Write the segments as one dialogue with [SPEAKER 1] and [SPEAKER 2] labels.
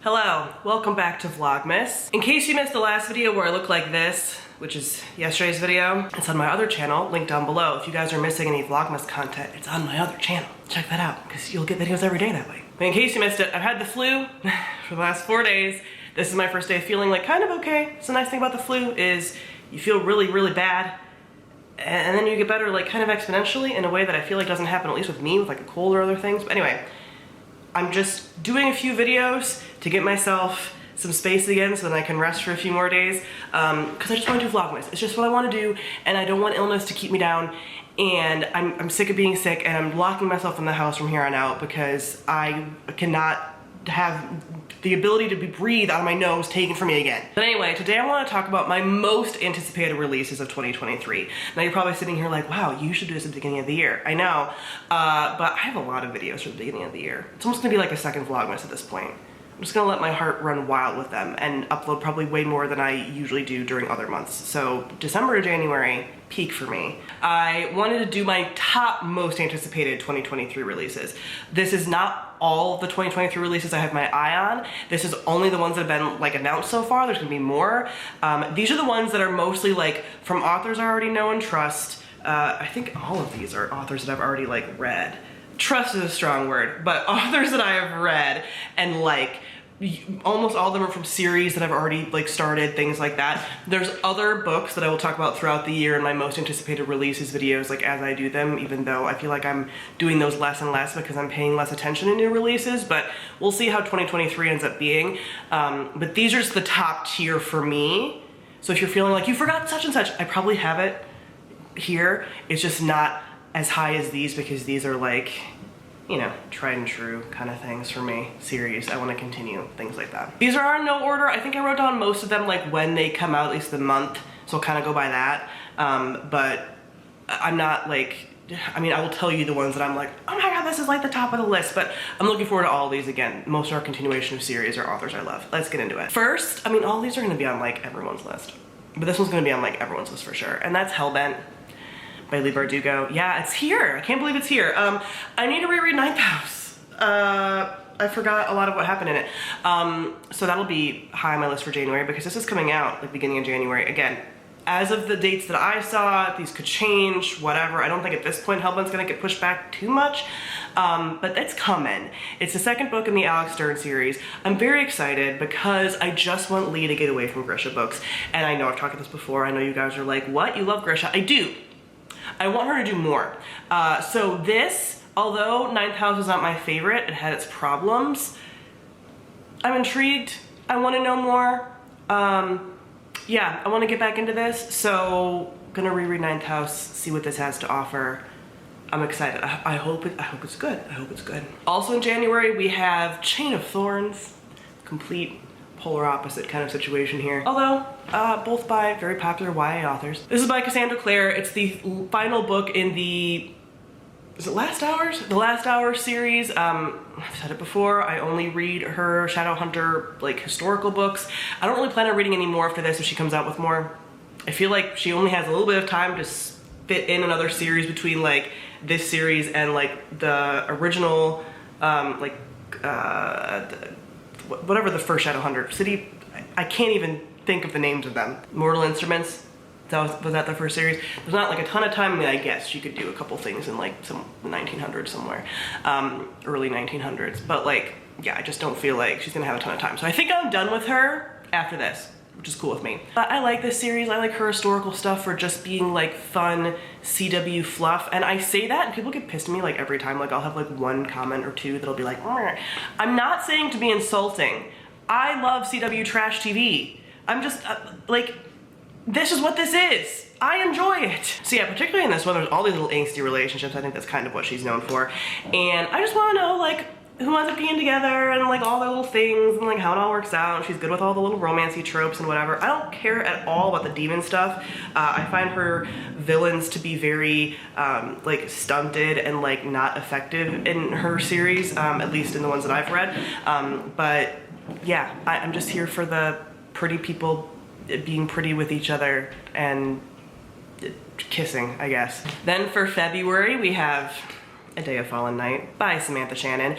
[SPEAKER 1] Hello, welcome back to Vlogmas. In case you missed the last video where I look like this, which is yesterday's video, it's on my other channel, linked down below. If you guys are missing any Vlogmas content, it's on my other channel. Check that out, because you'll get videos every day that way. But in case you missed it, I've had the flu for the last 4 days. This is my first day feeling like kind of okay. So the nice thing about the flu is you feel really, really bad, and then you get better like kind of exponentially in a way that I feel like doesn't happen, at least with me, with like a cold or other things. But anyway, I'm just doing a few videos to get myself some space again so that I can rest for a few more days, because I just want to do Vlogmas. It's just what I want to do, and I don't want illness to keep me down, and I'm sick of being sick, and I'm locking myself in the house from here on out because I cannot have the ability to breathe out of my nose taken from me again. But anyway, today I want to talk about my most anticipated releases of 2023. Now you're probably sitting here like, wow, you should do this at the beginning of the year. I know, but I have a lot of videos for the beginning of the year. It's almost gonna be like a second Vlogmas at this point. I'm just gonna let my heart run wild with them and upload probably way more than I usually do during other months. So December to January, peak for me. I wanted to do my top most anticipated 2023 releases. This is not all of the 2023 releases I have my eye on. This is only the ones that have been like announced so far. There's gonna be more. These are the ones that are mostly like from authors I already know and trust. I think all of these are authors that I've already like read. Trust is a strong word, but authors that I have read and like almost all of them are from series that I've already like started, things like that. There's other books that I will talk about throughout the year in my most anticipated releases videos, like as I do them, even though I feel like I'm doing those less and less because I'm paying less attention to new releases, but we'll see how 2023 ends up being. But these are just the top tier for me. So if you're feeling like you forgot such and such, I probably have it here. It's just not as high as these because these are like, you know, tried and true kind of things for me. Series, I want to continue, things like that. These are in no order. I think I wrote down most of them like when they come out, at least the month, so I'll kind of go by that. But I'm not like, I mean, I will tell you the ones that I'm like, oh my god, this is like the top of the list, but I'm looking forward to all of these again. Most are a continuation of series or authors I love. Let's get into it. First, I mean, all these are going to be on like everyone's list, but this one's going to be on like everyone's list for sure, and that's Hellbent by Leigh Bardugo. Yeah, it's here. I can't believe it's here. I need to reread Ninth House. I forgot a lot of what happened in it. So that'll be high on my list for January because this is coming out like beginning of January. Again, as of the dates that I saw, these could change, whatever. I don't think at this point Hellbent's gonna get pushed back too much, but it's coming. It's the second book in the Alex Stern series. I'm very excited because I just want Leigh to get away from Grisha books. And I know I've talked about this before. I know you guys are like, what? You love Grisha? I do. I want her to do more. So this, although Ninth House is not my favorite, it had its problems, I'm intrigued. I want to know more. Yeah, I want to get back into this, so gonna reread Ninth House, see what this has to offer. I'm excited. I hope it's good. I hope it's good. Also in January, we have Chain of Thorns, complete polar opposite kind of situation here. Although, both by very popular YA authors. This is by Cassandra Clare. It's the final book in the, is it Last Hours? The Last Hours series. I've said it before, I only read her Shadowhunter like historical books. I don't really plan on reading any more after this if she comes out with more. I feel like she only has a little bit of time to fit in another series between like this series and like the original, whatever the first Shadowhunter City, I can't even think of the names of them. Mortal Instruments, was that the first series? There's not like a ton of time. I mean, I guess she could do a couple things in like some 1900s somewhere, early 1900s. But like, yeah, I just don't feel like she's gonna have a ton of time. So I think I'm done with her after this, which is cool with me. But I like this series. I like her historical stuff for just being like fun CW fluff. And I say that and people get pissed at me like every time. Like I'll have like one comment or two that'll be like, meh. I'm not saying to be insulting. I love CW trash TV. I'm just like, this is what this is. I enjoy it. So yeah, particularly in this one, there's all these little angsty relationships. I think that's kind of what she's known for. And I just want to know like who ends up being together and like all their little things and like how it all works out. And she's good with all the little romancy tropes and whatever. I don't care at all about the demon stuff. I find her villains to be very like stunted and like not effective in her series, at least in the ones that I've read. But yeah, I'm just here for the pretty people being pretty with each other and kissing, I guess. Then for February, we have A Day of Fallen Night by Samantha Shannon.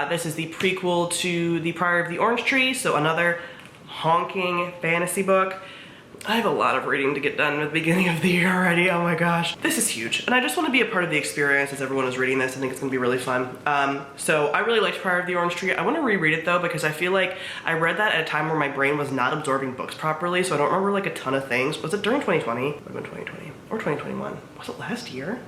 [SPEAKER 1] This is the prequel to The Priory of the Orange Tree, so another honking fantasy book. I have a lot of reading to get done at the beginning of the year already, oh my gosh. This is huge, and I just want to be a part of the experience as everyone is reading this. I think it's gonna be really fun. So I really liked Priory of the Orange Tree. I want to reread it though, because I feel like I read that at a time where my brain was not absorbing books properly, so I don't remember like a ton of things. Was it during 2020? It would have been 2020 or 2021. Was it last year?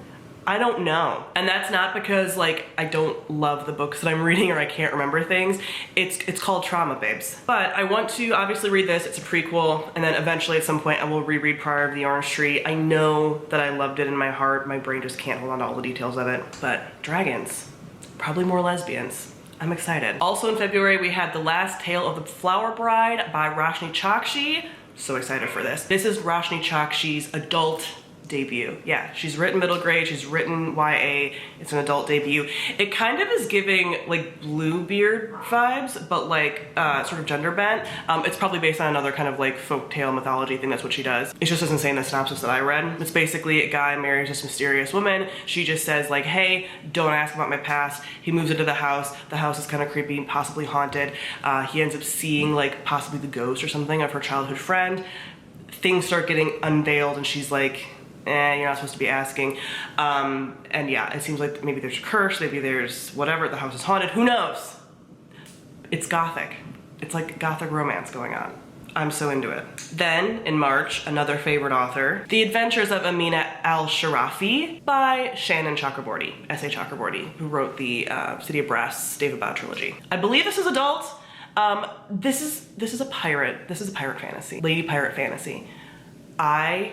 [SPEAKER 1] I don't know. And that's not because like I don't love the books that I'm reading or I can't remember things. It's called trauma, babes. But I want to obviously read this. It's a prequel, and then eventually at some point I will reread Priory of the Orange Tree. I know that I loved it in my heart. My brain just can't hold on to all the details of it. But dragons, probably more lesbians. I'm excited. Also in February, we had The Last Tale of the Flower Bride by Roshni Chokshi. So excited for this. This is Roshni Chokshi's adult debut. Yeah, she's written middle grade, she's written YA, it's an adult debut. It kind of is giving like Bluebeard vibes, but like sort of gender bent. It's probably based on another kind of like folktale mythology thing, that's what she does. It just doesn't say in the synopsis that I read. It's basically a guy marries this mysterious woman. She just says like, hey, don't ask about my past. He moves into the house is kind of creepy, possibly haunted. He ends up seeing like possibly the ghost or something of her childhood friend. Things start getting unveiled and she's like, you're not supposed to be asking. And yeah, it seems like maybe there's a curse, maybe there's whatever, the house is haunted, who knows? It's gothic. It's like gothic romance going on. I'm so into it. Then, in March, another favorite author, The Adventures of Amina Al-Sharafi by Shannon Chakraborty, S.A. Chakraborty, who wrote the City of Brass, David Bow trilogy. I believe this is adult. This is a pirate fantasy, lady pirate fantasy. I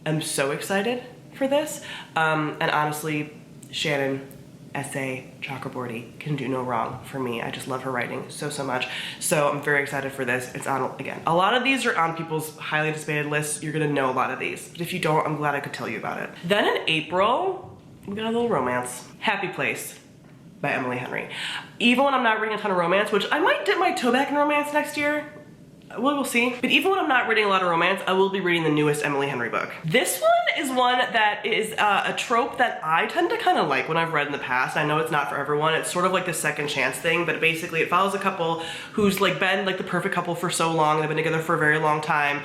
[SPEAKER 1] am so excited for this, and honestly, Shannon S.A. Chakraborty can do no wrong for me. I just love her writing so much. So I'm very excited for this. It's on, again, a lot of these are on people's highly anticipated lists. You're gonna know a lot of these, but if you don't, I'm glad I could tell you about it. Then in April, we got a little romance. Happy Place by Emily Henry. Even when I'm not reading a ton of romance, which I might dip my toe back in romance next year, we'll see. But even when I'm not reading a lot of romance, I will be reading the newest Emily Henry book. This one is one that is a trope that I tend to kind of like when I've read in the past. I know it's not for everyone. It's sort of like the second chance thing, but basically it follows a couple who's like been like the perfect couple for so long. They've been together for a very long time.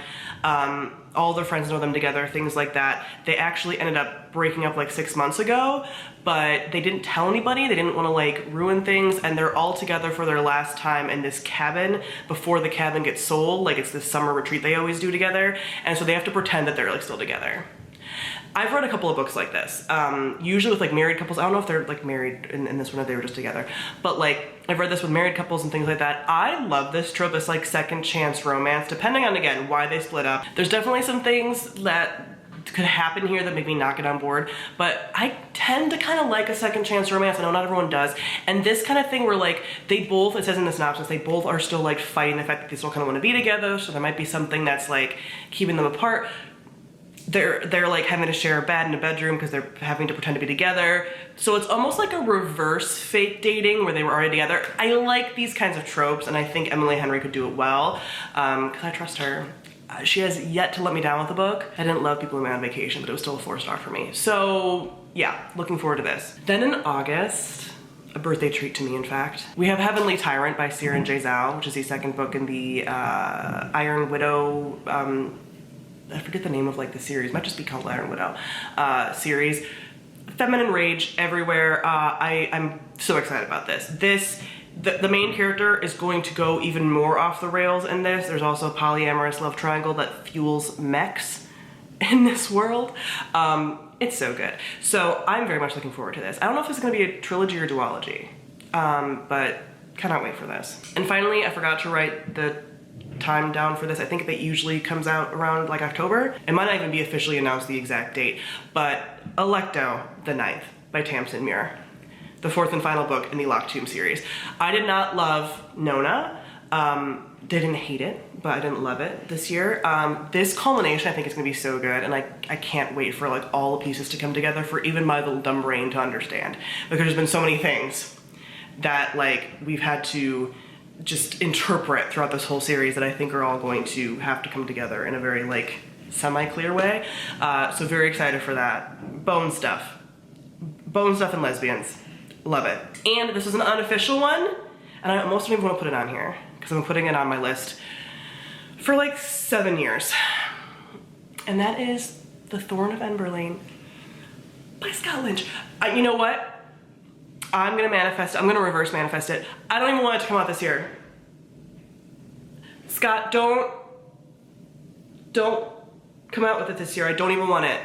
[SPEAKER 1] All their friends know them together, things like that. They actually ended up breaking up like 6 months ago, but they didn't tell anybody. They didn't want to like ruin things, and they're all together for their last time in this cabin before the cabin gets sold. Like it's this summer retreat they always do together, and so they have to pretend that they're like still together. I've read a couple of books like this, usually with like married couples. I don't know if they're like married in this one or they were just together, but like I've read this with married couples and things like that. I love this trope, this like second chance romance, depending on, again, why they split up. There's definitely some things that could happen here that make me not get on board, but I tend to kind of like a second chance romance. I know not everyone does, and this kind of thing where like they both, it says in the synopsis, they both are still like fighting the fact that they still kind of want to be together, so there might be something that's like keeping them apart. They're like having to share a bed in a bedroom because they're having to pretend to be together. So it's almost like a reverse fake dating where they were already together. I like these kinds of tropes, and I think Emily Henry could do it well because I trust her. She has yet to let me down with the book. I didn't love People Who Went on Vacation, but it was still a 4-star for me. So yeah, looking forward to this. Then in August, a birthday treat to me, in fact, we have Heavenly Tyrant by Siren J. Zhao, which is the second book in the Iron Widow, I forget the name of like the series, might just be called Iron Widow series. Feminine rage everywhere. I'm so excited about this. The main character is going to go even more off the rails in this. There's also a polyamorous love triangle that fuels mechs in this world. It's so good. So I'm very much looking forward to this. I don't know if it's gonna be a trilogy or duology, but cannot wait for this. And finally, I forgot to write the time down for this. I think that usually comes out around like October. It might not even be officially announced the exact date, but Alecto the Ninth by Tamsin Muir, the fourth and final book in the Locked Tomb series. I did not love Nona. Didn't hate it, but I didn't love it this year. This culmination I think is gonna be so good, and I can't wait for like all the pieces to come together for even my little dumb brain to understand, because there's been so many things that like we've had to just interpret throughout this whole series that I think are all going to have to come together in a very like semi-clear way. So very excited for that. Bone stuff and lesbians. Love it. And this is an unofficial one, and I almost don't even want to put it on here because I'm putting it on my list for like 7 years. And that is The Thorn of Emberlane by Scott Lynch. You know what? I'm gonna manifest it. I'm gonna reverse manifest it. I don't even want it to come out this year. Scott, don't come out with it this year. I don't even want it.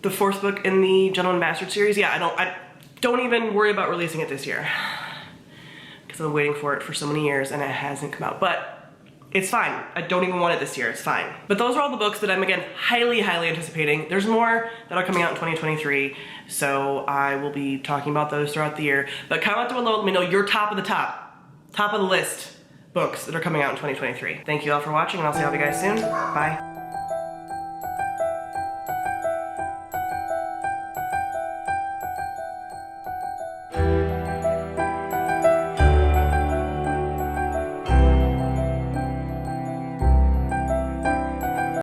[SPEAKER 1] The 4th book in the Gentleman Bastard series, yeah, I don't even worry about releasing it this year. Because I've been waiting for it for so many years and it hasn't come out. But it's fine. I don't even want it this year. It's fine. But those are all the books that I'm, again, highly, highly anticipating. There's more that are coming out in 2023, so I will be talking about those throughout the year. But comment down below, let me know your top of the list books that are coming out in 2023. Thank you all for watching, and I'll see all of you guys soon. Bye.